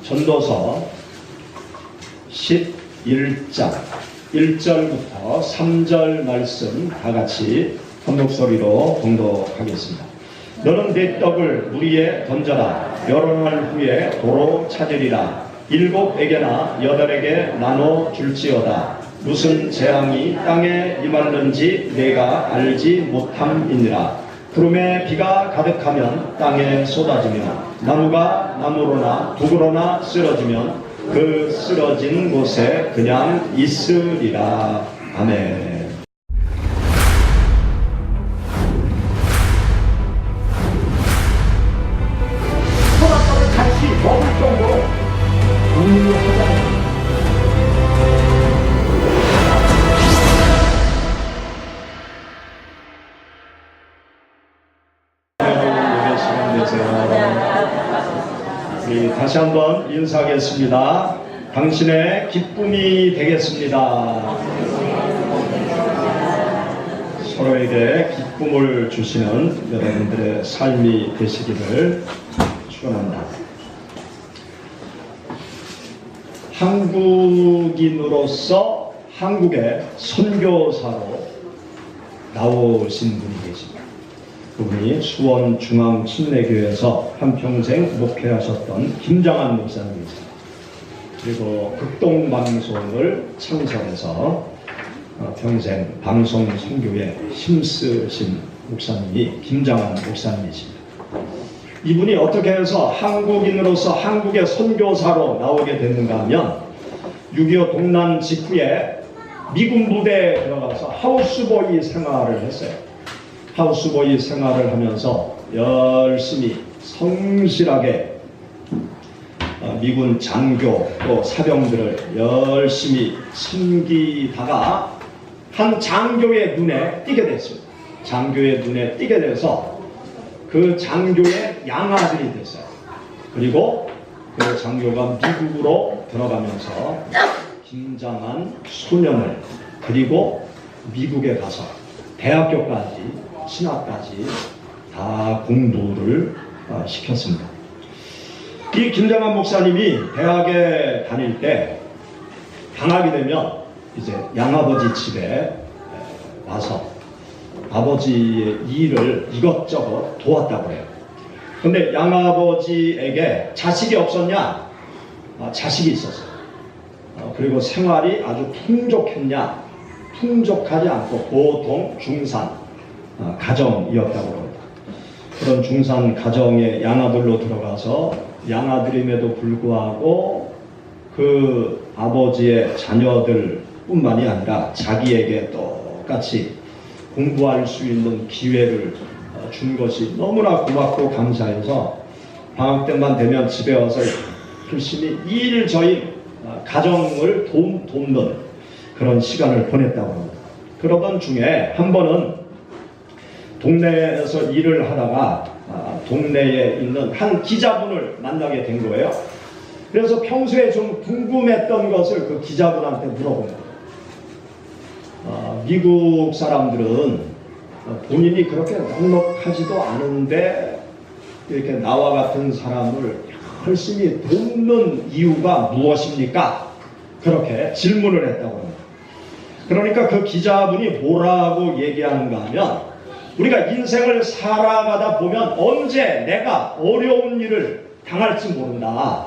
전도서 11장 1절부터 3절 말씀 다 같이 한 목소리로 봉독하겠습니다. 너는 내 떡을 무리에 던져라. 여러 날 후에 도로 찾으리라. 7에게나 8에게 나눠 줄지어다. 무슨 재앙이 땅에 임하는지 내가 알지 못함이니라. 구름에 비가 가득하면 땅에 쏟아지며 나무가 나무로나 독으로나 쓰러지면 그 쓰러진 곳에 그냥 있으리라. 아멘. 소라떡을 같이 먹을 정도로 궁리하자. 다시 한번 인사하겠습니다. 당신의 기쁨이 되겠습니다. 서로에게 기쁨을 주시는 여러분들의 삶이 되시기를 축원합니다. 한국인으로서 한국의 선교사로 나오신 분이 계십니다. 그분이 수원중앙침례교회에서 한평생 목회하셨던 김장한 목사님이십니다. 그리고 극동방송을 창설해서 평생 방송 선교에 힘쓰신 목사님이 김장한 목사님이십니다. 이분이 어떻게 해서 한국인으로서 한국의 선교사로 나오게 됐는가 하면 6.25 동란 직후에 미군 부대에 들어가서 하우스보이 생활을 했어요. 하우스보이 생활을 하면서 열심히 성실하게 미군 장교 또 사병들을 열심히 섬기다가 한 장교의 눈에 띄게 됐습니다. 장교의 눈에 띄게 돼서 그 장교의 양아들이 됐어요. 그리고 그 장교가 미국으로 들어가면서 김장한 소년을 그리고 미국에 가서 대학교까지 신학까지 다 공부를 시켰습니다. 이 김장한 목사님이 대학에 다닐 때 방학이 되면 이제 양아버지 집에 와서 아버지의 일을 이것저것 도왔다고 해요. 근데 양아버지에게 자식이 없었냐? 자식이 있었어요. 그리고 생활이 아주 풍족했냐? 풍족하지 않고 보통 중산 가정이었다고 합니다. 그런 중산 가정의 양아들로 들어가서 양아들임에도 불구하고 그 아버지의 자녀들 뿐만이 아니라 자기에게 똑같이 공부할 수 있는 기회를 준 것이 너무나 고맙고 감사해서 방학 때만 되면 집에 와서 열심히 일저일 가정을 돕는 그런 시간을 보냈다고 합니다. 그러던 중에 한 번은 동네에서 일을 하다가 동네에 있는 한 기자분을 만나게 된 거예요. 그래서 평소에 좀 궁금했던 것을 그 기자분한테 물어본 거예요. 미국 사람들은 본인이 그렇게 넉넉하지도 않은데 이렇게 나와 같은 사람을 열심히 돕는 이유가 무엇입니까? 그렇게 질문을 했다고 합니다. 그러니까 그 기자분이 뭐라고 얘기하는가 하면 우리가 인생을 살아가다 보면 언제 내가 어려운 일을 당할지 모른다.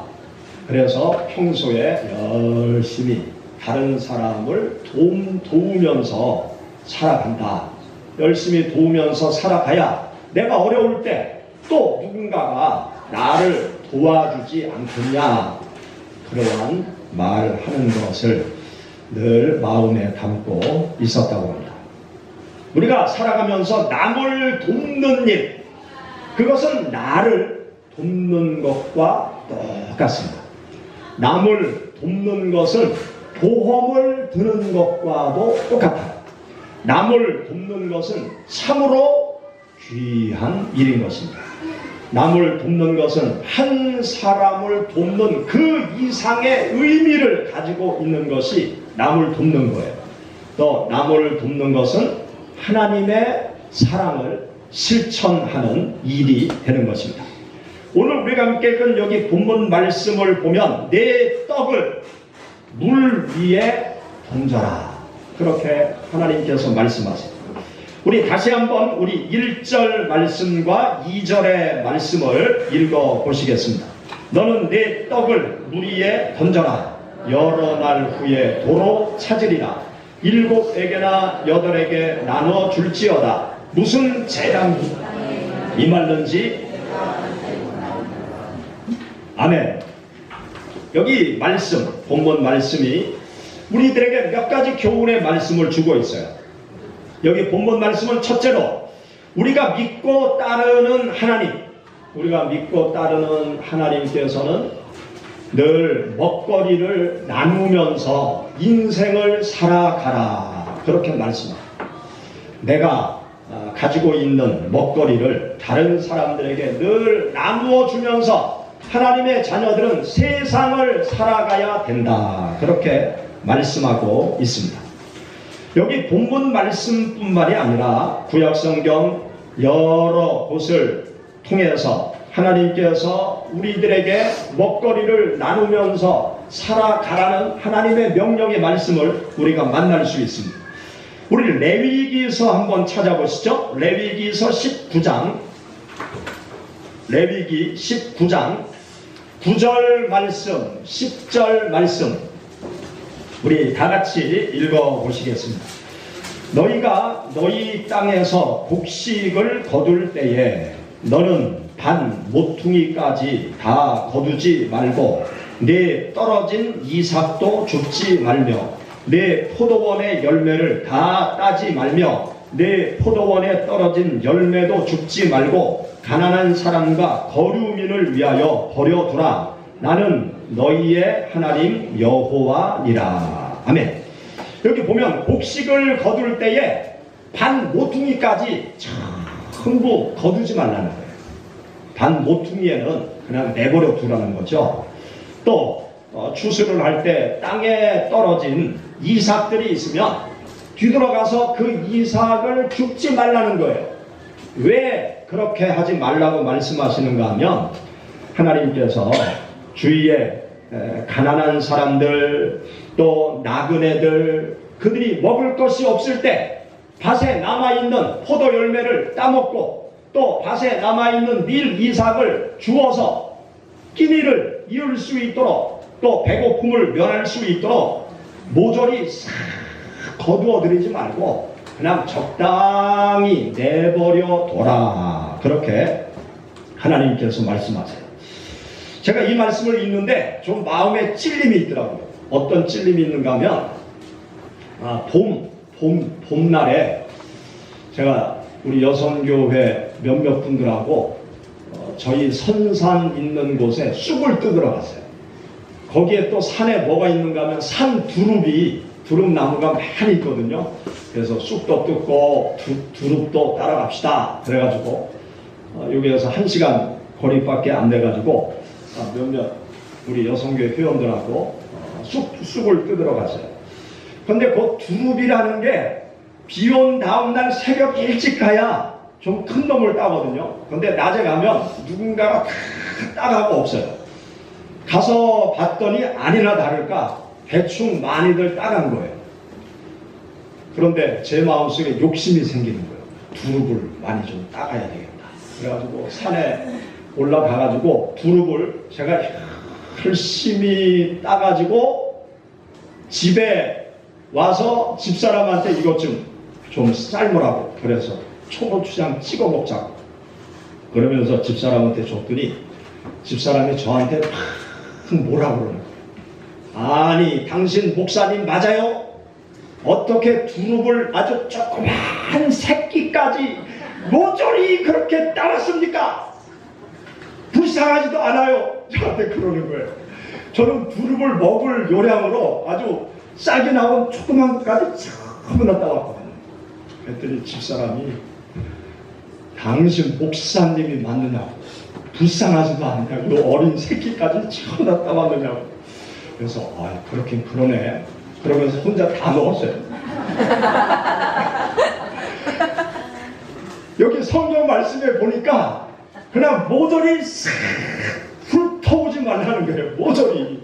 그래서 평소에 열심히 다른 사람을 도우면서 살아간다. 열심히 도우면서 살아가야 내가 어려울 때 또 누군가가 나를 도와주지 않겠냐. 그러한 말하는 것을 늘 마음에 담고 있었다고 합니다. 우리가 살아가면서 남을 돕는 일, 그것은 나를 돕는 것과 똑같습니다. 남을 돕는 것은 보험을 드는 것과도 똑같아요. 남을 돕는 것은 참으로 귀한 일인 것입니다. 남을 돕는 것은 한 사람을 돕는 그 이상의 의미를 가지고 있는 것이 남을 돕는 거예요. 또 남을 돕는 것은 하나님의 사랑을 실천하는 일이 되는 것입니다. 오늘 우리가 함께 읽은 여기 본문 말씀을 보면 내 떡을 물 위에 던져라. 그렇게 하나님께서 말씀하세요. 우리 다시 한번 우리 1절 말씀과 2절의 말씀을 읽어 보시겠습니다. 너는 내 떡을 물 위에 던져라. 여러 날 후에 도로 찾으리라. 7에게나 8에게 나눠 줄지어다. 무슨 재앙이 임할는지. 아멘. 여기 말씀, 본문 말씀이 우리들에게 몇 가지 교훈의 말씀을 주고 있어요. 여기 본문 말씀은 첫째로 우리가 믿고 따르는 하나님, 우리가 믿고 따르는 하나님께서는 늘 먹거리를 나누면서 인생을 살아가라. 그렇게 말씀합니다. 내가 가지고 있는 먹거리를 다른 사람들에게 늘 나누어 주면서 하나님의 자녀들은 세상을 살아가야 된다. 그렇게 말씀하고 있습니다. 여기 본문 말씀뿐만이 아니라 구약성경 여러 곳을 통해서 하나님께서 우리들에게 먹거리를 나누면서 살아가라는 하나님의 명령의 말씀을 우리가 만날 수 있습니다. 우리 레위기서 한번 찾아보시죠. 레위기서 19장, 레위기 19장 9절 말씀, 10절 말씀 우리 다같이 읽어보시겠습니다. 너희가 너희 땅에서 곡식을 거둘 때에 너는 반 모퉁이까지 다 거두지 말고 내 떨어진 이삭도 줍지 말며 내 포도원의 열매를 다 따지 말며 내 포도원에 떨어진 열매도 줍지 말고 가난한 사람과 거류민을 위하여 버려두라. 나는 너희의 하나님 여호와니라. 아멘. 여기 보면 곡식을 거둘 때에 반 모퉁이까지 전부 거두지 말라는 거예요. 반 모퉁이에는 그냥 내버려 두라는 거죠. 또 추수를 할 때 땅에 떨어진 이삭들이 있으면 뒤돌아가서 그 이삭을 줍지 말라는 거예요. 왜 그렇게 하지 말라고 말씀하시는가 하면 하나님께서 주위에 가난한 사람들 또 나그네들 그들이 먹을 것이 없을 때 밭에 남아있는 포도 열매를 따먹고 또 밭에 남아있는 밀 이삭을 주어서 끼니를 이을 수 있도록 또 배고픔을 면할 수 있도록 모조리 싹 거두어 드리지 말고 그냥 적당히 내버려 둬라. 그렇게 하나님께서 말씀하세요. 제가 이 말씀을 읽는데 좀 마음에 찔림이 있더라고요. 어떤 찔림이 있는가 하면 봄날에 제가 우리 여성교회 몇몇 분들하고 저희 선산 있는 곳에 쑥을 뜯으러 갔어요. 거기에 또 산에 뭐가 있는가 하면 산 두릅나무가 많이 있거든요. 그래서 쑥도 뜯고 두릅도 따라갑시다. 그래가지고 여기에서 1시간 거리밖에 안 돼가지고 몇몇 우리 여성교회 회원들하고 쑥을 뜯으러 갔어요. 근데 그 두릅이라는 게 비 온 다음날 새벽 일찍 가야 좀 큰 놈을 따거든요. 근데 낮에 가면 누군가가 다 따가고 없어요. 가서 봤더니 아니나 다를까 대충 많이들 따간 거예요. 그런데 제 마음속에 욕심이 생기는 거예요. 두릅을 많이 좀 따가야 되겠다. 그래가지고 산에 올라가가지고 두릅을 제가 열심히 따가지고 집에 와서 집사람한테 이것 좀 삶으라고 그래서 초고추장 찍어 먹자고 그러면서 집사람한테 줬더니 집사람이 저한테 막 뭐라 그러는 거예요. 아니 당신 목사님 맞아요? 어떻게 두릅을 아주 조그만 새끼까지 모조리 그렇게 따랐습니까? 불쌍하지도 않아요. 저한테 그러는 거예요. 저는 두릅을 먹을 요량으로 아주 싹이 나온 조그만 것까지 전부 다 따왔거든요. 그랬더니 집사람이 당신 목사님이 맞느냐고 불쌍하지도 않냐고 너 어린 새끼까지 전부 다 따왔느냐고. 그래서 그렇긴 그러네. 그러면서 혼자 다 먹었어요. 여기 성경 말씀에 보니까 그냥 모조리 싹 훑어오지 말라는 거예요. 모조리.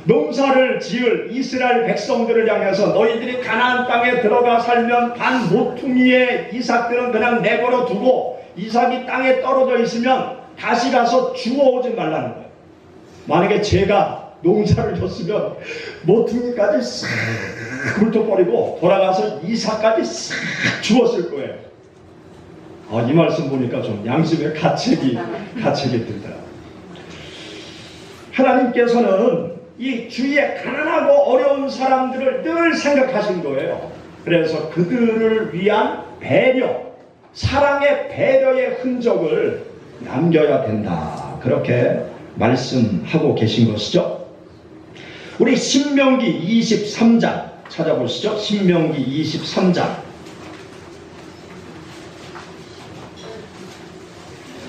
농사를 지을 이스라엘 백성들을 향해서 너희들이 가나안 땅에 들어가 살면 반 모퉁이의 이삭들은 그냥 내버려 두고 이삭이 땅에 떨어져 있으면 다시 가서 주워오지 말라는 거예요. 만약에 제가 농사를 졌으면 모퉁이까지 싹 훑어버리고 돌아가서 이삭까지 싹 주웠을 거예요. 이 말씀 보니까 좀 양심의 가책이 들더라. 하나님께서는 이 주위에 가난하고 어려운 사람들을 늘 생각하신 거예요. 그래서 그들을 위한 배려, 사랑의 배려의 흔적을 남겨야 된다. 그렇게 말씀하고 계신 것이죠. 우리 신명기 23장 찾아보시죠. 신명기 23장.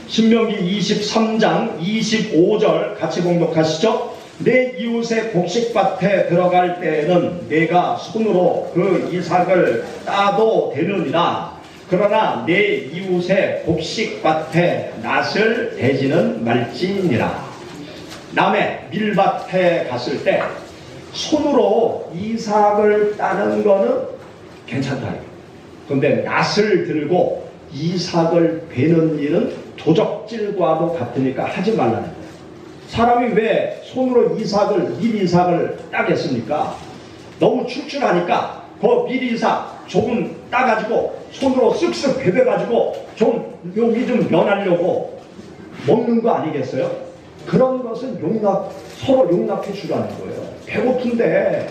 신명기 23장 25절 같이 봉독하시죠. 내 이웃의 곡식밭에 들어갈 때에는 내가 손으로 그 이삭을 따도 되느니라. 그러나 내 이웃의 곡식밭에 낫을 대지는 말지니라. 남의 밀밭에 갔을 때 손으로 이삭을 따는 거는 괜찮다. 그런데 낫을 들고 이삭을 베는 일은 도적질과도 같으니까 하지 말라는 거예요. 사람이 왜 손으로 밀 이삭을 따겠습니까? 너무 출출하니까 그 밀 이삭 조금 따가지고 손으로 쓱쓱 베벼가지고 좀 여기 좀 면하려고 먹는 거 아니겠어요? 그런 것은 서로 용납해 주라는 거예요. 배고픈데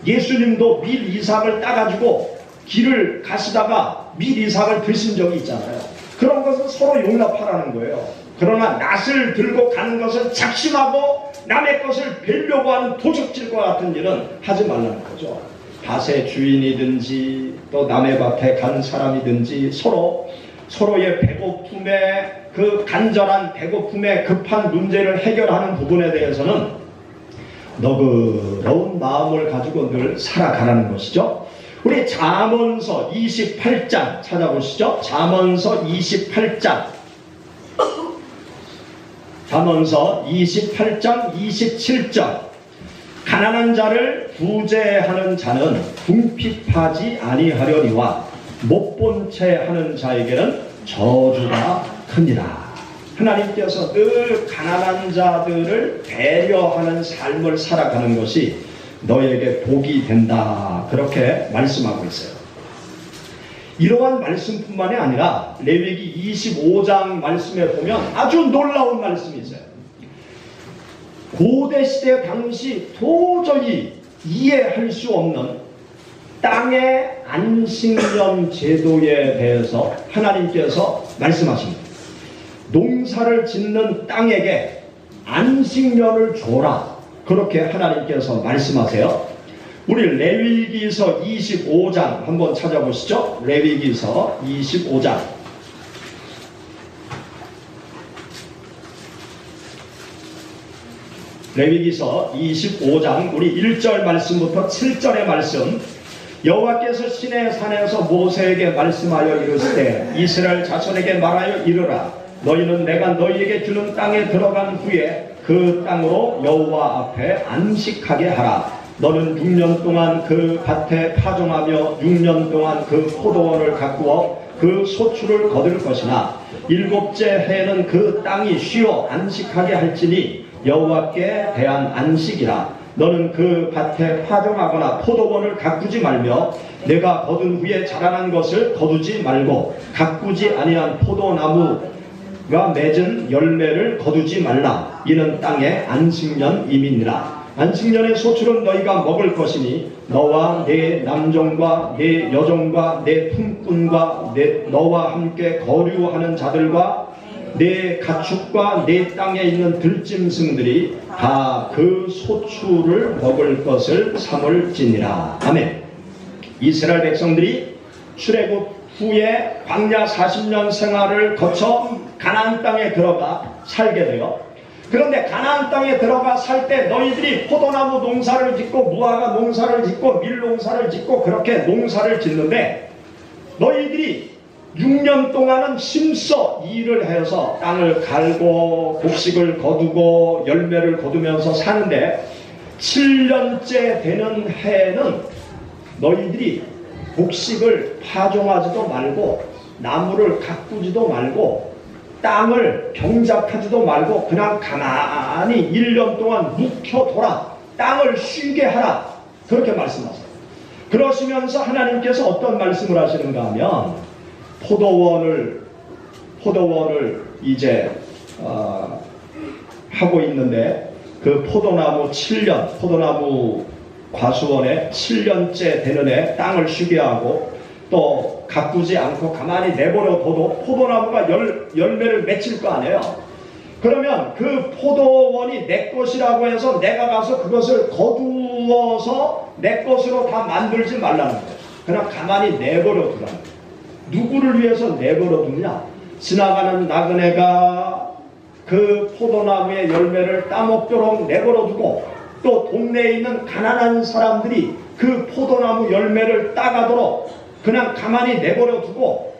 예수님도 밀 이삭을 따가지고 길을 가시다가 밀 이삭을 드신 적이 있잖아요. 그런 것은 서로 용납하라는 거예요. 그러나 낫을 들고 가는 것은 작심하고 남의 것을 벨려고 하는 도적질과 같은 일은 하지 말라는 거죠. 밭의 주인이든지 또 남의 밭에 간 사람이든지 서로의 배고픔에 그 간절한 배고픔에 급한 문제를 해결하는 부분에 대해서는 너그러운 마음을 가지고 늘 살아가라는 것이죠. 우리 잠언서 28장 찾아보시죠. 잠언서 28장. 잠언서 28장 27절. 가난한 자를 구제하는 자는 궁핍하지 아니하려니와 못 본 채 하는 자에게는 저주가 크니라. 하나님께서 늘 가난한 자들을 배려하는 삶을 살아가는 것이 너에게 복이 된다. 그렇게 말씀하고 있어요. 이러한 말씀뿐만이 아니라 레위기 25장 말씀에 보면 아주 놀라운 말씀이 있어요. 고대시대 당시 도저히 이해할 수 없는 땅의 안식년 제도에 대해서 하나님께서 말씀하십니다. 농사를 짓는 땅에게 안식년을 줘라. 그렇게 하나님께서 말씀하세요. 우리 레위기서 25장 한번 찾아보시죠. 레위기서 25장. 레위기서 25장 우리 1절 말씀부터 7절의 말씀. 여호와께서 시내 산에서 모세에게 말씀하여 이르시되 이스라엘 자손에게 말하여 이르라. 너희는 내가 너희에게 주는 땅에 들어간 후에 그 땅으로 여호와 앞에 안식하게 하라. 너는 6년 동안 그 밭에 파종하며 6년 동안 그 포도원을 가꾸어 그 소출을 거둘 것이나 7째 해에는 그 땅이 쉬어 안식하게 할지니 여호와께 대한 안식이라. 너는 그 밭에 파종하거나 포도원을 가꾸지 말며 내가 거둔 후에 자라난 것을 거두지 말고 가꾸지 아니한 포도나무가 맺은 열매를 거두지 말라. 이는 땅의 안식년임이니라. 안식년의 소출은 너희가 먹을 것이니 너와 내 남종과 내 여종과 내 품꾼과 너와 함께 거류하는 자들과 내 가축과 내 땅에 있는 들짐승들이 다 그 소출을 먹을 것을 삼을지니라. 아멘. 이스라엘 백성들이 출애굽 후에 광야 40년 생활을 거쳐 가나안 땅에 들어가 살게 돼요. 그런데 가나안 땅에 들어가 살 때 너희들이 포도나무 농사를 짓고 무화과 농사를 짓고 밀 농사를 짓고 그렇게 농사를 짓는데 너희들이 6년 동안은 힘써 일을 해서 땅을 갈고 곡식을 거두고 열매를 거두면서 사는데 7년째 되는 해에는 너희들이 곡식을 파종하지도 말고 나무를 가꾸지도 말고 땅을 경작하지도 말고 그냥 가만히 1년 동안 묵혀둬라. 땅을 쉬게 하라. 그렇게 말씀하세요. 그러시면서 하나님께서 어떤 말씀을 하시는가 하면 포도원을 이제 하고 있는데 그 포도나무 과수원에 7년째 되는 해 땅을 쉬게 하고 또 가꾸지 않고 가만히 내버려둬도 포도나무가 열매를 맺힐 거 아니에요. 그러면 그 포도원이 내 것이라고 해서 내가 가서 그것을 거두어서 내 것으로 다 만들지 말라는 거예요. 그냥 가만히 내버려두라는 거예요. 누구를 위해서 내버려두냐? 지나가는 나그네가 그 포도나무의 열매를 따먹도록 내버려두고 또 동네에 있는 가난한 사람들이 그 포도나무 열매를 따가도록 그냥 가만히 내버려두고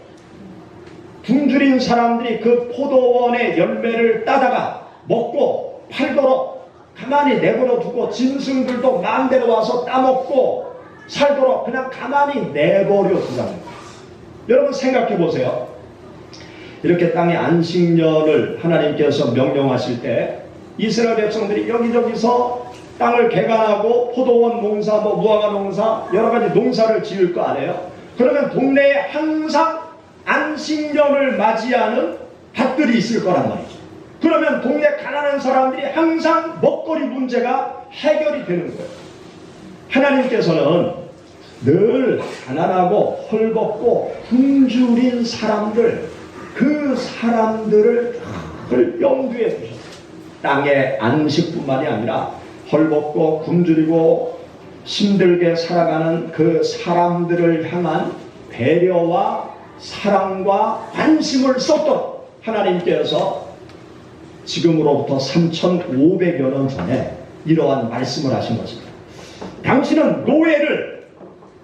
굶주린 사람들이 그 포도원의 열매를 따다가 먹고 팔도록 가만히 내버려두고 짐승들도 마음대로 와서 따먹고 살도록 그냥 가만히 내버려두자는 거예요. 여러분 생각해 보세요. 이렇게 땅의 안식년을 하나님께서 명령하실 때 이스라엘 백성들이 여기저기서 땅을 개간하고 포도원 농사, 무화과 농사, 여러 가지 농사를 지을 거 아니에요? 그러면 동네에 항상 안식년을 맞이하는 밭들이 있을 거란 말이죠. 그러면 동네 가난한 사람들이 항상 먹거리 문제가 해결이 되는 거예요. 하나님께서는 늘 가난하고 헐벗고 굶주린 사람들, 그 사람들을 늘 염두에 두셨어요. 땅의 안식뿐만이 아니라 헐벗고 굶주리고 힘들게 살아가는 그 사람들을 향한 배려와 사랑과 관심을 쏟도록 하나님께서 지금으로부터 3,500여 년 전에 이러한 말씀을 하신 것입니다. 당신은 노예를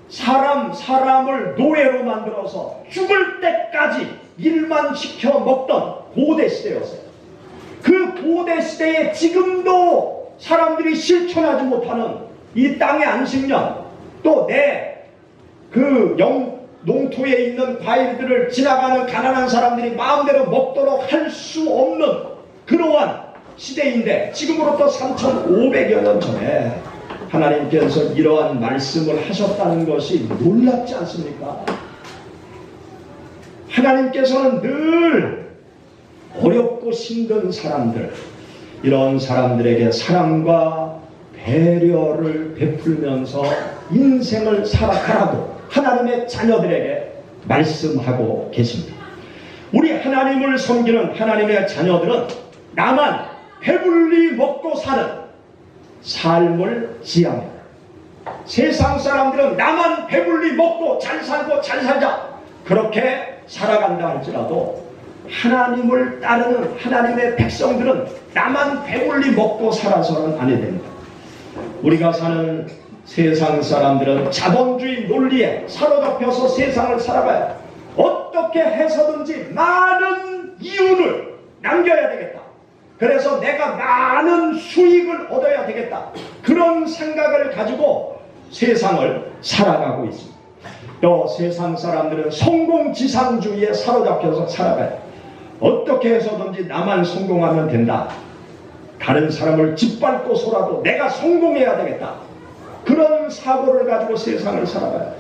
사람을 노예로 만들어서 죽을 때까지 일만 시켜 먹던 고대 시대였어요. 그 고대 시대에 지금도 사람들이 실천하지 못하는 이 땅의 안식년, 또 내 그 농토에 있는 과일들을 지나가는 가난한 사람들이 마음대로 먹도록 할 수 없는 그러한 시대인데 지금으로부터 3,500여 년 전에 하나님께서 이러한 말씀을 하셨다는 것이 놀랍지 않습니까? 하나님께서는 늘 어렵고 힘든 사람들, 이런 사람들에게 사랑과 배려를 베풀면서 인생을 살아가라고 하나님의 자녀들에게 말씀하고 계십니다. 우리 하나님을 섬기는 하나님의 자녀들은 나만 배불리 먹고 사는 삶을 지향합니다. 세상 사람들은 나만 배불리 먹고 잘 살고 잘 살자 그렇게 살아간다 할지라도 하나님을 따르는 하나님의 백성들은 나만 배불리 먹고 살아서는 아니 됩니다. 우리가 사는 세상 사람들은 자본주의 논리에 사로잡혀서 세상을 살아가요. 어떻게 해서든지 많은 이윤을 남겨야 되겠다. 그래서 내가 많은 수익을 얻어야 되겠다. 그런 생각을 가지고 세상을 살아가고 있습니다. 또 세상 사람들은 성공지상주의에 사로잡혀서 살아가요. 어떻게 해서든지 나만 성공하면 된다. 다른 사람을 짓밟고서라도 내가 성공해야 되겠다. 그런 사고를 가지고 세상을 살아가요.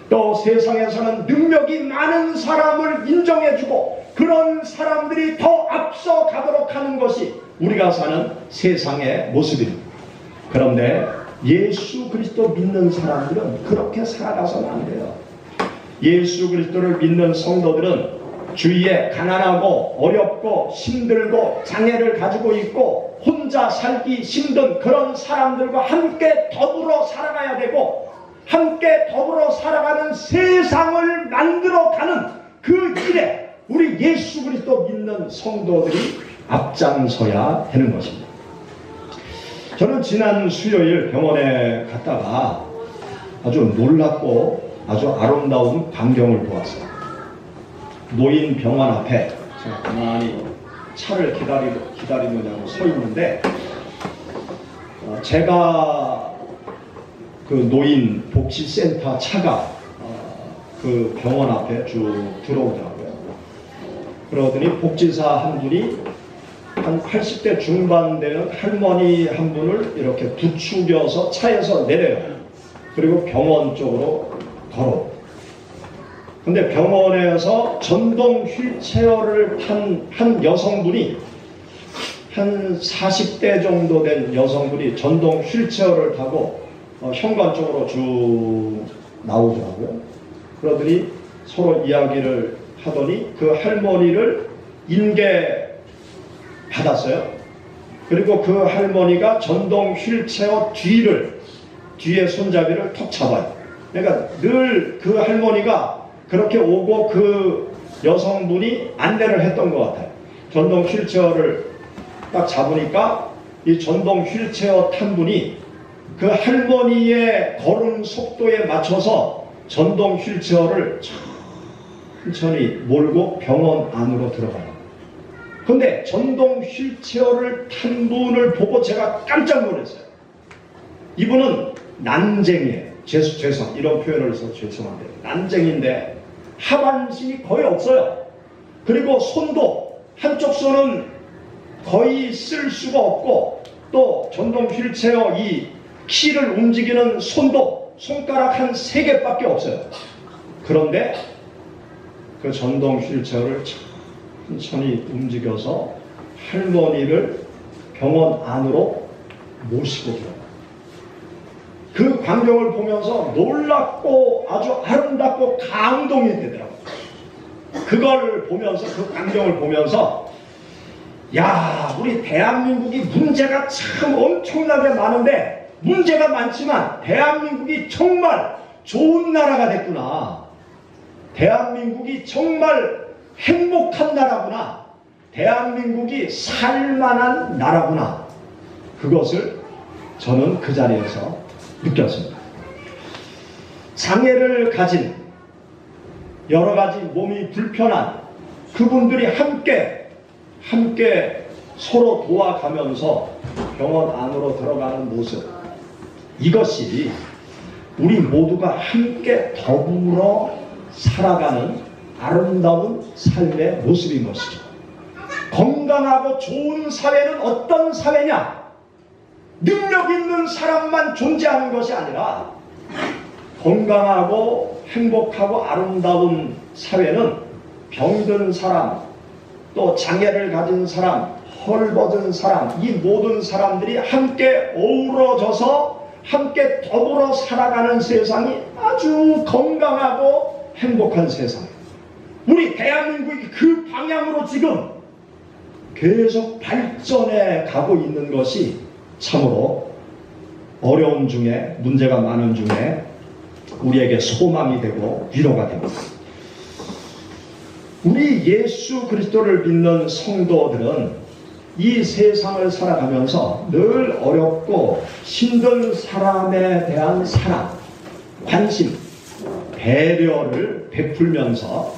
또 세상에서는 능력이 많은 사람을 인정해주고 그런 사람들이 더 앞서 가도록 하는 것이 우리가 사는 세상의 모습입니다. 그런데 예수 그리스도 믿는 사람들은 그렇게 살아가서는 안 돼요. 예수 그리스도를 믿는 성도들은 주위에 가난하고 어렵고 힘들고 장애를 가지고 있고 혼자 살기 힘든 그런 사람들과 함께 더불어 살아가야 되고 함께 더불어 살아가는 세상을 만들어가는 그 일에 우리 예수 그리스도 믿는 성도들이 앞장서야 되는 것입니다. 저는 지난 수요일 병원에 갔다가 아주 놀랍고 아주 아름다운 광경을 보았어요. 노인 병원 앞에 제가 가만히 차를 기다리느냐고 서 있는데, 제가 그 노인 복지센터 차가 그 병원 앞에 쭉 들어오더라고요. 그러더니 복지사 한 분이 한 80대 중반 되는 할머니 한 분을 이렇게 부추겨서 차에서 내려요. 그리고 병원 쪽으로 걸어. 근데 병원에서 전동 휠체어를 탄 한 여성분이, 한 40대 정도 된 여성분이 전동 휠체어를 타고 현관 쪽으로 쭉 나오더라고요. 그러더니 서로 이야기를 하더니 그 할머니를 인계 받았어요. 그리고 그 할머니가 전동 휠체어 뒤에 손잡이를 턱 잡아요. 그러니까 늘 그 할머니가 그렇게 오고 그 여성분이 안내를 했던 것 같아요. 전동 휠체어를 딱 잡으니까 이 전동 휠체어 탄 분이 그 할머니의 걸음 속도에 맞춰서 전동 휠체어를 천천히 몰고 병원 안으로 들어가요. 근데 전동 휠체어를 탄 분을 보고 제가 깜짝 놀랐어요. 이분은 난쟁이에요. 죄송, 이런 표현을 해서 죄송한데, 난쟁인데 하반신이 거의 없어요. 그리고 손도 한쪽 손은 거의 쓸 수가 없고, 또 전동 휠체어 이 키를 움직이는 손도 손가락 한 3개밖에 없어요. 그런데 그 전동 휠체어를 천천히 움직여서 할머니를 병원 안으로 모시고 들어가요. 그 광경을 보면서 놀랍고 아주 아름답고 감동이 되더라고요. 그걸 보면서, 그 광경을 보면서, 야, 우리 대한민국이 문제가 참 엄청나게 많은데, 문제가 많지만 대한민국이 정말 좋은 나라가 됐구나. 대한민국이 정말 행복한 나라구나. 대한민국이 살만한 나라구나. 그것을 저는 그 자리에서 느꼈습니다. 장애를 가진, 여러 가지 몸이 불편한 그분들이 함께 서로 도와가면서 병원 안으로 들어가는 모습, 이것이 우리 모두가 함께 더불어 살아가는 아름다운 삶의 모습인 것이죠. 건강하고 좋은 사회는 어떤 사회냐? 능력 있는 사람만 존재하는 것이 아니라, 건강하고 행복하고 아름다운 사회는 병든 사람, 또 장애를 가진 사람, 헐벗은 사람, 이 모든 사람들이 함께 어우러져서 함께 더불어 살아가는 세상이 아주 건강하고 행복한 세상. 우리 대한민국이 그 방향으로 지금 계속 발전해 가고 있는 것이 참으로 어려운 중에, 문제가 많은 중에 우리에게 소망이 되고 위로가 됩니다. 우리 예수 그리스도를 믿는 성도들은 이 세상을 살아가면서 늘 어렵고 힘든 사람에 대한 사랑, 관심, 배려를 베풀면서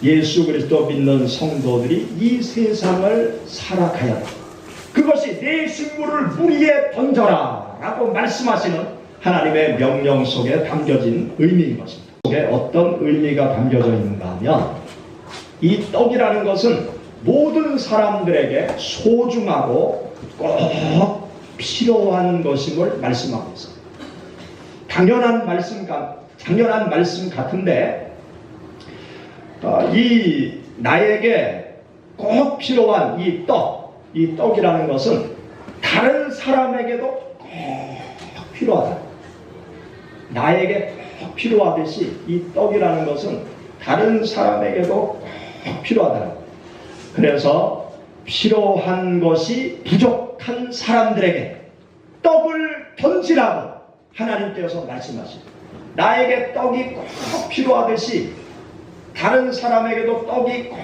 예수 그리스도 믿는 성도들이 이 세상을 살아가야 합니다. 그것이 내 식물을 물 위에 던져라 라고 말씀하시는 하나님의 명령 속에 담겨진 의미인 것입니다. 속에 어떤 의미가 담겨져 있는가 하면, 이 떡이라는 것은 모든 사람들에게 소중하고 꼭 필요한 것임을 말씀하고 있습니다. 당연한 말씀 같은데, 이 나에게 꼭 필요한 이 떡이라는 것은 다른 사람에게도 꼭 필요하다. 나에게 꼭 필요하듯이 이 떡이라는 것은 다른 사람에게도 꼭 필요하다. 그래서 필요한 것이 부족한 사람들에게 떡을 던지라고 하나님께서 말씀하십니다. 나에게 떡이 꼭 필요하듯이 다른 사람에게도 떡이 꼭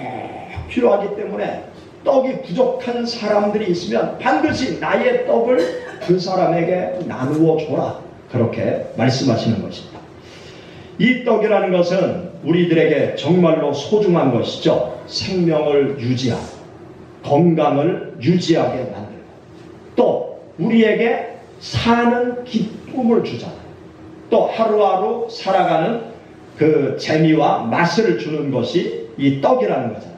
필요하기 때문에, 떡이 부족한 사람들이 있으면 반드시 나의 떡을 그 사람에게 나누어 줘라. 그렇게 말씀하시는 것입니다. 이 떡이라는 것은 우리들에게 정말로 소중한 것이죠. 생명을 유지하고 건강을 유지하게 만들고 또 우리에게 사는 기쁨을 주잖아요. 또 하루하루 살아가는 그 재미와 맛을 주는 것이 이 떡이라는 거잖아요.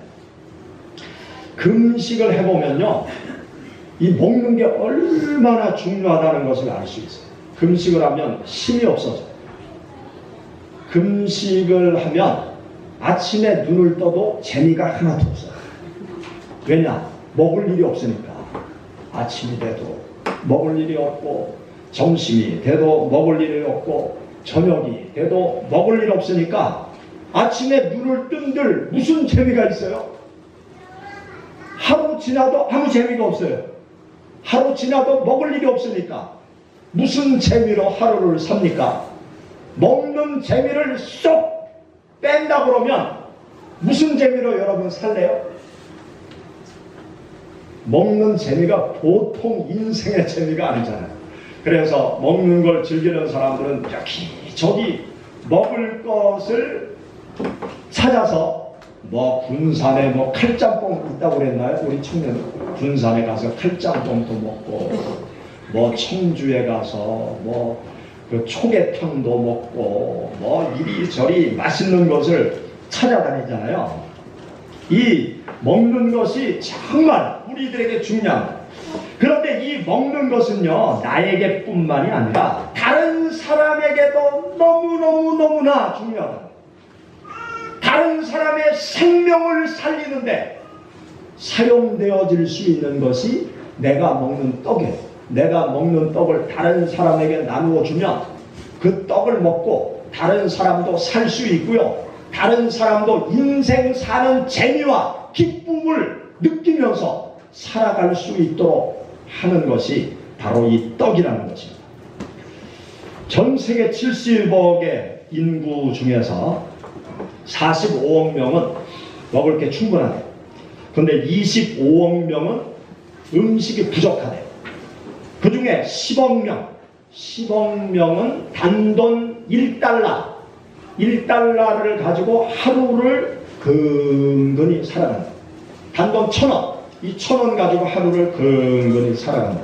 금식을 해보면요, 이 먹는 게 얼마나 중요하다는 것을 알 수 있어요. 금식을 하면 힘이 없어져요. 금식을 하면 아침에 눈을 떠도 재미가 하나도 없어요. 왜냐? 먹을 일이 없으니까. 아침이 돼도 먹을 일이 없고, 점심이 돼도 먹을 일이 없고, 저녁이 돼도 먹을 일 없으니까 아침에 눈을 뜬들 무슨 재미가 있어요? 하루 지나도 아무 재미가 없어요. 하루 지나도 먹을 일이 없으니까 무슨 재미로 하루를 삽니까? 먹는 재미를 쏙 뺀다 그러면 무슨 재미로 여러분 살래요? 먹는 재미가 보통 인생의 재미가 아니잖아요. 그래서 먹는 걸 즐기는 사람들은 여기저기 먹을 것을 찾아서 뭐 군산에 뭐 칼짬뽕 있다고 그랬나요? 우리 청년 군산에 가서 칼짬뽕도 먹고 뭐 청주에 가서 뭐 그 초계탕도 먹고 뭐 이리저리 맛있는 것을 찾아다니잖아요. 이 먹는 것이 정말 우리들에게 중요합니다. 그런데 이 먹는 것은요, 나에게 뿐만이 아니라 다른 사람에게도 너무나 중요하다. 다른 사람의 생명을 살리는데 사용되어질 수 있는 것이 내가 먹는 떡이에요. 내가 먹는 떡을 다른 사람에게 나누어 주면 그 떡을 먹고 다른 사람도 살 수 있고요, 다른 사람도 인생 사는 재미와 기쁨을 느끼면서 살아갈 수 있도록 하는 것이 바로 이 떡이라는 것입니다. 전 세계 70억의 인구 중에서 45억 명은 먹을 게 충분하대요. 그런데 25억 명은 음식이 부족하대요. 그 중에 10억 명은 단돈 1달러를 가지고 하루를 근근히 살아간다. 단돈 1,000원, 이 1,000원 가지고 하루를 근근히 살아간다.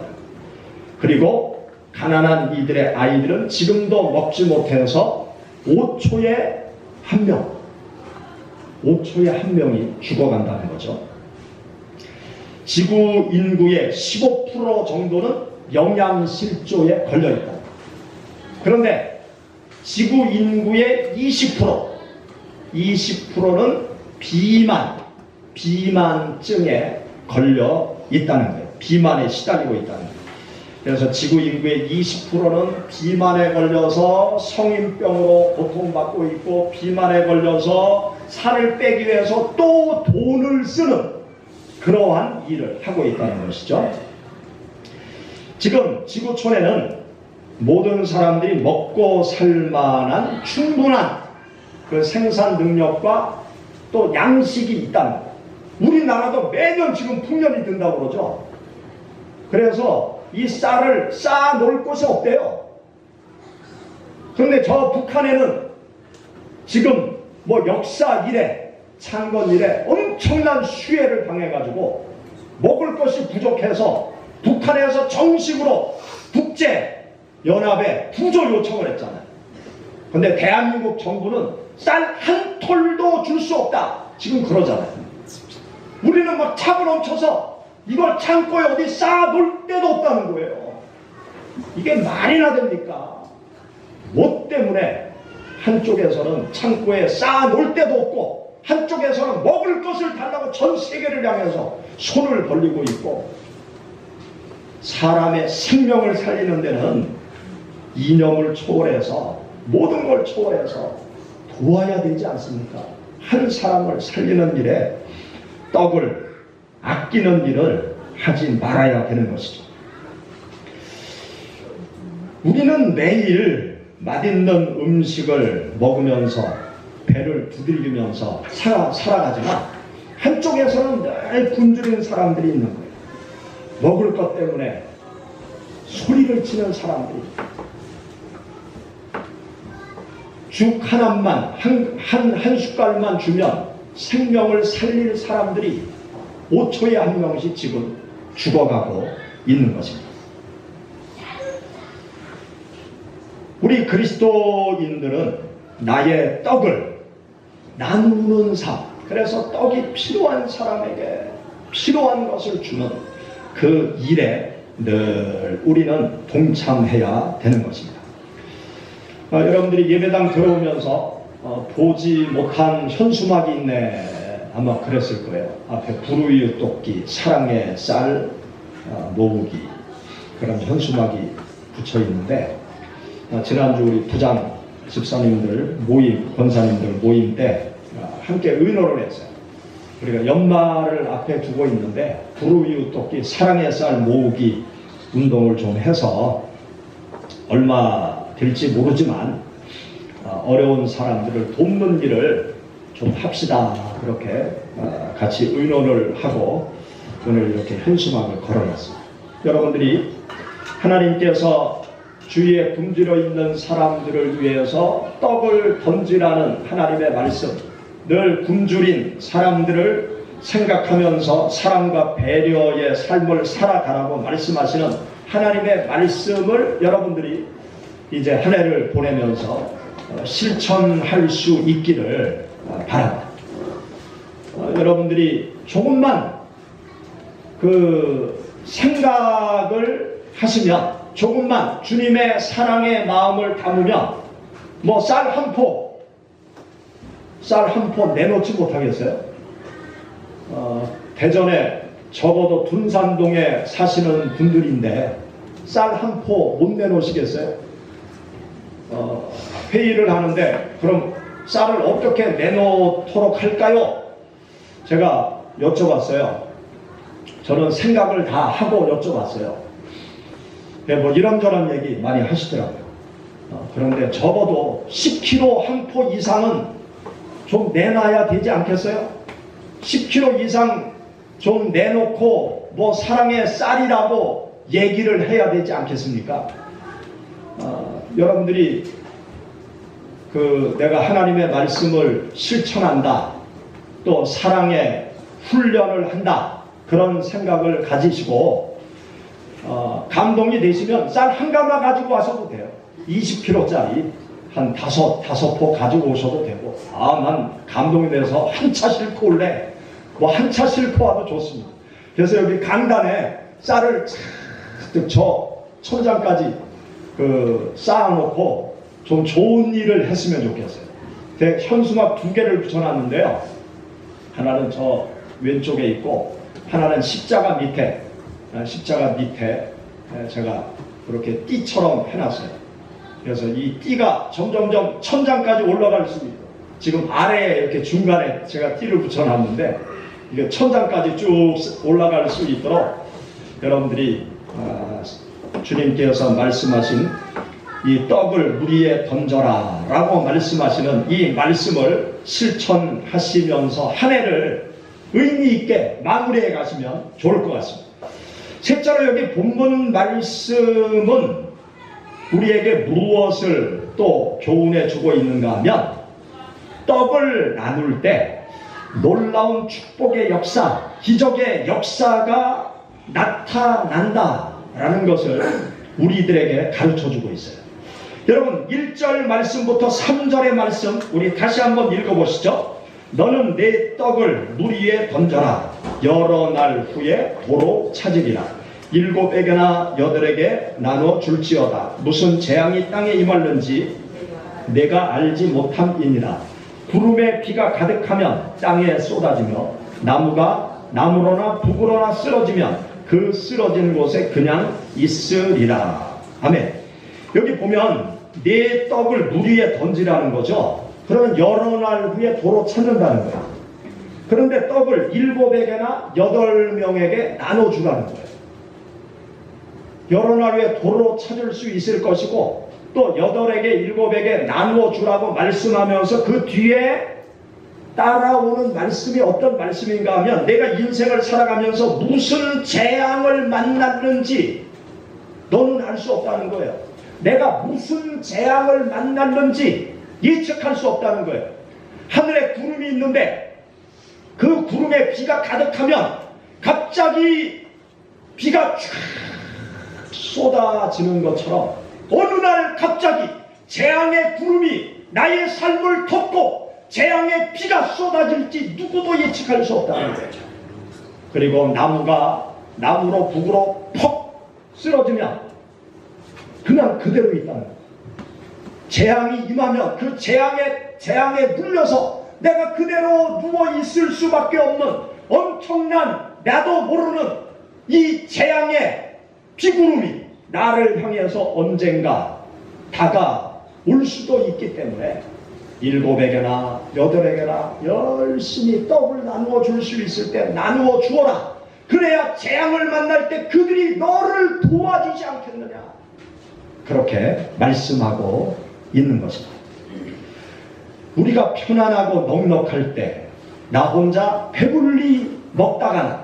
그리고 가난한 이들의 아이들은 지금도 먹지 못해서 5초에 한 명이 죽어간다는 거죠. 지구 인구의 15% 정도는 영양실조에 걸려있다. 그런데 지구 인구의 20%는 비만증에 걸려 있다는 거예요. 비만에 시달리고 있다는 거예요. 그래서 지구 인구의 20%는 비만에 걸려서 성인병으로 고통받고 있고, 비만에 걸려서 살을 빼기 위해서 또 돈을 쓰는 그러한 일을 하고 있다는 것이죠. 지금 지구촌에는 모든 사람들이 먹고 살만한 충분한 그 생산 능력과 또 양식이 있다는 거예요. 우리나라도 매년 지금 풍년이 든다고 그러죠. 그래서 이 쌀을 쌓아 놓을 곳이 없대요. 그런데 저 북한에는 지금 뭐 역사 이래, 창건 이래 엄청난 수해를 당해가지고 먹을 것이 부족해서 북한에서 정식으로 국제연합에 구조 요청을 했잖아요. 그런데 대한민국 정부는 쌀 한 톨도 줄 수 없다, 지금 그러잖아요. 우리는 막 차고 넘쳐서 이걸 창고에 어디 쌓아놓을 데도 없다는 거예요. 이게 말이나 됩니까? 뭐 때문에 한쪽에서는 창고에 쌓아놓을 데도 없고 한쪽에서는 먹을 것을 달라고 전 세계를 향해서 손을 벌리고 있고, 사람의 생명을 살리는 데는 이념을 초월해서 모든 걸 초월해서 도와야 되지 않습니까? 한 사람을 살리는 일에 떡을 아끼는 일을 하지 말아야 되는 것이죠. 우리는 매일 맛있는 음식을 먹으면서 배를 두들기면서 살아가지만 한쪽에서는 늘 굶주린 사람들이 있는 거예요. 먹을 것 때문에 소리를 치는 사람들이, 죽 하나만, 한 숟갈만 주면 생명을 살릴 사람들이 5초에 한 명씩 지금 죽어가고 있는 것입니다. 우리 그리스도인들은 나의 떡을 나누는 삶, 그래서 떡이 필요한 사람에게 필요한 것을 주는 그 일에 늘 우리는 동참해야 되는 것입니다. 여러분들이 예배당 들어오면서 보지 못한 현수막이 있네, 아마 그랬을 거예요. 앞에 불우이웃 돕기, 사랑의 쌀 모으기, 그런 현수막이 붙여 있는데, 지난주 우리 부장 집사님들 모임, 권사님들 모임 때 함께 의논을 했어요. 우리가 연말을 앞에 두고 있는데 불우이웃 돕기, 사랑의 쌀 모으기 운동을 좀 해서 얼마 될지 모르지만 어려운 사람들을 돕는 일을 좀 합시다. 그렇게 같이 의논을 하고 오늘 이렇게 현수막을 걸어놨습니다. 여러분들이 하나님께서 주위에 굶주려 있는 사람들을 위해서 떡을 던지라는 하나님의 말씀, 늘 굶주린 사람들을 생각하면서 사랑과 배려의 삶을 살아가라고 말씀하시는 하나님의 말씀을 여러분들이 이제 한 해를 보내면서 실천할 수 있기를 바랍니다. 여러분들이 조금만 그 생각을 하시면, 조금만 주님의 사랑의 마음을 담으면 뭐 쌀 한 포 내놓지 못하겠어요? 대전에 적어도 둔산동에 사시는 분들인데 쌀 한 포 못 내놓으시겠어요? 회의를 하는데 그럼 쌀을 어떻게 내놓도록 할까요? 제가 여쭤봤어요. 저는 생각을 다 하고 여쭤봤어요. 뭐 이런저런 얘기 많이 하시더라고요. 그런데 적어도 10kg 한 포 이상은 좀 내놔야 되지 않겠어요? 10kg 이상 좀 내놓고 뭐 사랑의 쌀이라고 얘기를 해야 되지 않겠습니까? 여러분들이 내가 하나님의 말씀을 실천한다, 또 사랑의 훈련을 한다, 그런 생각을 가지시고 감동이 되시면 쌀 한 가마 가지고 와셔도 돼요. 20kg짜리 한 다섯 포 가지고 오셔도 되고, 난 감동이 돼서 한 차 싣고 올래, 뭐 한 차 싣고 와도 좋습니다. 그래서 여기 강단에 쌀을 저 천장까지 쌓아놓고 좀 좋은 일을 했으면 좋겠어요. 현수막 2개를 붙여놨는데요. 하나는 저 왼쪽에 있고 하나는 십자가 밑에 제가 그렇게 띠처럼 해놨어요. 그래서 이 띠가 점점점 천장까지 올라갈 수 있고, 지금 아래에 이렇게 중간에 제가 띠를 붙여놨는데 이게 천장까지 쭉 올라갈 수 있도록 여러분들이 주님께서 말씀하신 이 떡을 물 위에 던져라 라고 말씀하시는 이 말씀을 실천하시면서 한 해를 의미 있게 마무리해 가시면 좋을 것 같습니다. 셋째로 여기 본문 말씀은 우리에게 무엇을 또 교훈해 주고 있는가 하면, 떡을 나눌 때 놀라운 축복의 역사, 기적의 역사가 나타난다라는 것을 우리들에게 가르쳐 주고 있어요. 여러분 1절 말씀부터 3절의 말씀 우리 다시 한번 읽어보시죠. 너는 내 떡을 물 위에 던져라. 여러 날 후에 도로 찾으리라. 7에게나 8에게 나눠 줄지어다. 무슨 재앙이 땅에 임할는지 내가 알지 못함이니라. 구름에 비가 가득하면 땅에 쏟아지며 나무로나 북으로나 쓰러지면 그 쓰러진 곳에 그냥 있으리라. 아멘. 여기 보면 내 떡을 물 위에 던지라는 거죠. 그러면 여러 날 후에 도로 찾는다는 거예요. 그런데 떡을 7에게나 8명에게 나눠주라는 거예요. 여러 날 후에 도로 찾을 수 있을 것이고, 또 8에게 7에게 나누어 주라고 말씀하면서 그 뒤에 따라오는 말씀이 어떤 말씀인가 하면, 내가 인생을 살아가면서 무슨 재앙을 만났는지 너는 알 수 없다는 거예요. 내가 무슨 재앙을 만났는지 예측할 수 없다는 거예요. 하늘에 구름이 있는데 그 구름에 비가 가득하면 갑자기 비가 쫙 쏟아지는 것처럼 어느 날 갑자기 재앙의 구름이 나의 삶을 덮고 재앙의 비가 쏟아질지 누구도 예측할 수 없다는 거죠. 그리고 나무가 나무로 북으로 퍽 쓰러지면 그냥 그대로 있다는 거예요. 재앙이 임하면 그 재앙에 물려서 내가 그대로 누워있을 수밖에 없는 엄청난 나도 모르는 이 재앙의 비구름이 나를 향해서 언젠가 다가올 수도 있기 때문에 7에게나 8에게나 열심히 떡을 나누어 줄 수 있을 때 나누어 주어라. 그래야 재앙을 만날 때 그들이 너를 도와주지 않겠느냐. 그렇게 말씀하고 있는 것입니다. 우리가 편안하고 넉넉할 때 나 혼자 배불리 먹다가는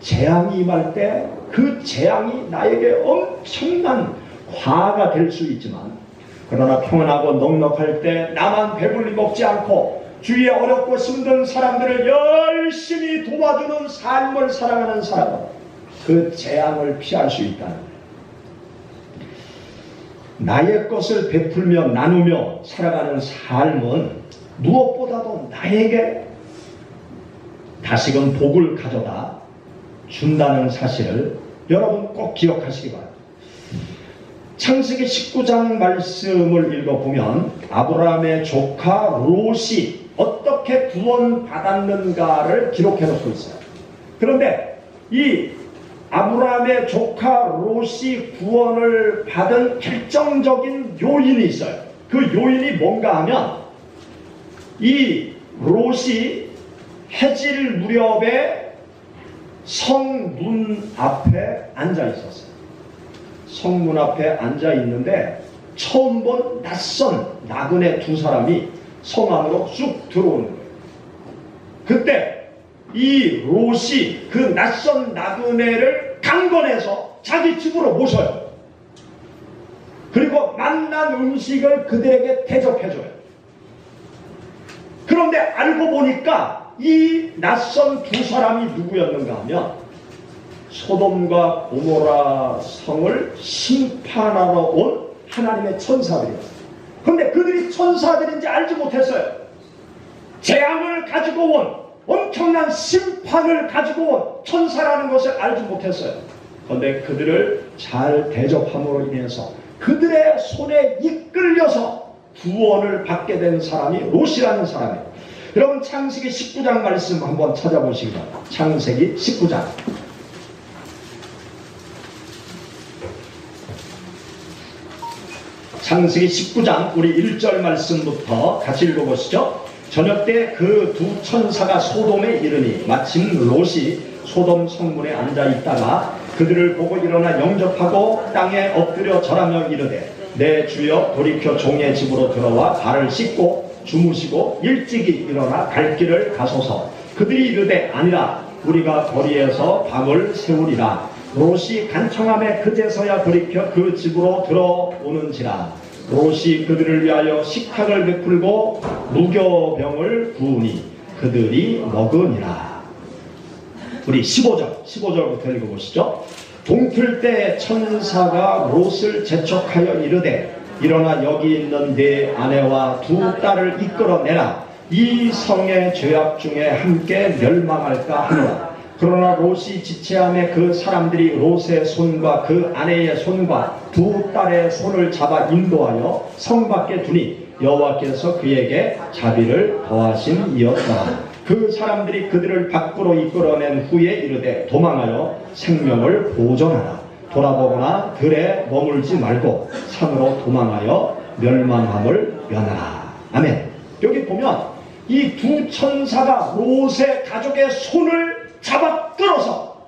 재앙이 임할 때 그 재앙이 나에게 엄청난 화가 될 수 있지만, 그러나 평안하고 넉넉할 때 나만 배불리 먹지 않고 주위에 어렵고 힘든 사람들을 열심히 도와주는 삶을 살아가는 사람은 그 재앙을 피할 수 있다는 거예요. 나의 것을 베풀며 나누며 살아가는 삶은 무엇보다도 나에게 다시금 복을 가져다 준다는 사실을 여러분 꼭 기억하시기 바랍니다. 창세기 19장 말씀을 읽어보면 아브라함의 조카 롯이 어떻게 구원받았는가를 기록해 놓고 있어요. 그런데 이 아브라함의 조카 롯이 구원을 받은 결정적인 요인이 있어요. 그 요인이 뭔가 하면 이 롯이 해질 무렵에 성문 앞에 앉아 있었어요. 성문 앞에 앉아 있는데 처음 본 낯선 나그네 두 사람이 성 안으로 쑥 들어오는 거예요. 그때 이 롯이 그 낯선 나그네를 강권해서 자기 집으로 모셔요. 그리고 만난 음식을 그들에게 대접해줘요. 그런데 알고 보니까 이 낯선 두 사람이 누구였는가 하면 소돔과 고모라 성을 심판하러 온 하나님의 천사들이었어요. 그런데 그들이 천사들인지 알지 못했어요. 재앙을 가지고 온 엄청난 심판을 가지고 온 천사라는 것을 알지 못했어요. 그런데 그들을 잘 대접함으로 인해서 그들의 손에 이끌려서 구원을 받게 된 사람이 롯이라는 사람이에요. 여러분 창세기 19장 말씀 한번 찾아보시기 바랍니다. 창세기 19장. 창세기 19장 우리 1절 말씀부터 같이 읽어보시죠. 저녁 때 그 두 천사가 소돔에 이르니 마침 롯이 소돔 성문에 앉아 있다가 그들을 보고 일어나 영접하고 땅에 엎드려 절하며 이르되 내 주여 돌이켜 종의 집으로 들어와 발을 씻고 주무시고 일찍이 일어나 갈 길을 가소서. 그들이 이르되 아니라 우리가 거리에서 밤을 새우리라. 롯이 간청함에 그제서야 돌이켜 그 집으로 들어오는지라. 롯이 그들을 위하여 식탁을 베풀고 무교병을 부으니 그들이 먹으니라. 우리 15절부터 읽어보시죠. 동틀 때 천사가 롯을 재촉하여 이르되 일어나 여기 있는 네 아내와 두 딸을 이끌어내라. 이 성의 죄악 중에 함께 멸망할까 하노라. 그러나 롯이 지체함에 그 사람들이 롯의 손과 그 아내의 손과 두 딸의 손을 잡아 인도하여 성 밖에 두니 여호와께서 그에게 자비를 더하심이었더라. 그 사람들이 그들을 밖으로 이끌어낸 후에 이르되 도망하여 생명을 보존하라. 돌아보거나 들에 머물지 말고 산으로 도망하여 멸망함을 면하라. 아멘. 여기 보면 이 두 천사가 롯의 가족의 손을 잡아 끌어서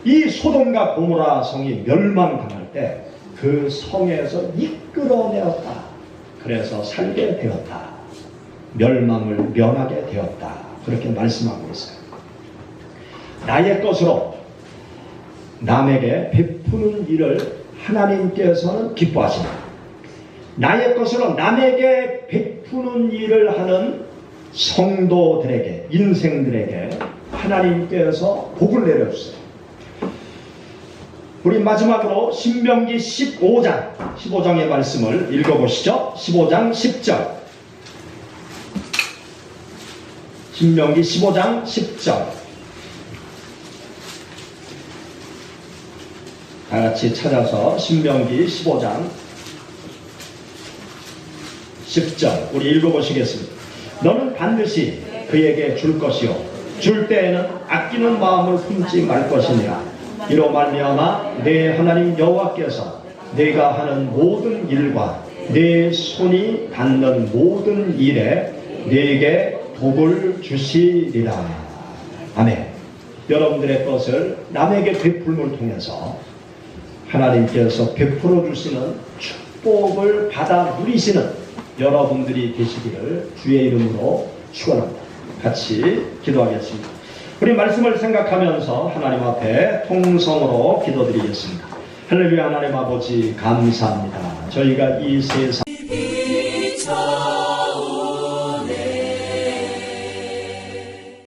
이 소돔과 고모라 성이 멸망당할 때 그 성에서 이끌어내었다. 그래서 살게 되었다. 멸망을 면하게 되었다. 그렇게 말씀하고 있어요. 나의 것으로 남에게 베푸는 일을 하나님께서는 기뻐하십니다. 나의 것으로 남에게 베푸는 일을 하는 성도들에게, 인생들에게 하나님께서 복을 내려주세요. 우리 마지막으로 신명기 15장의 말씀을 읽어보시죠. 15장 10절. 신명기 15장 10절. 다 같이 찾아서 신명기 15장 10절 우리 읽어보시겠습니다. 너는 반드시 그에게 줄 것이요 줄 때에는 아끼는 마음을 품지 말 것이니라. 이로 말미암아 내 하나님 여호와께서 내가 하는 모든 일과 내 손이 닿는 모든 일에 네게 복을 주시리라. 아멘. 여러분들의 것을 남에게 베풀음을 통해서 하나님께서 베풀어 주시는 축복을 받아 누리시는 여러분들이 되시기를 주의 이름으로 축원합니다. 같이 기도하겠습니다. 우리 말씀을 생각하면서 하나님 앞에 통성으로 기도드리겠습니다. 할렐루야. 하나님 아버지 감사합니다. 저희가 이 세상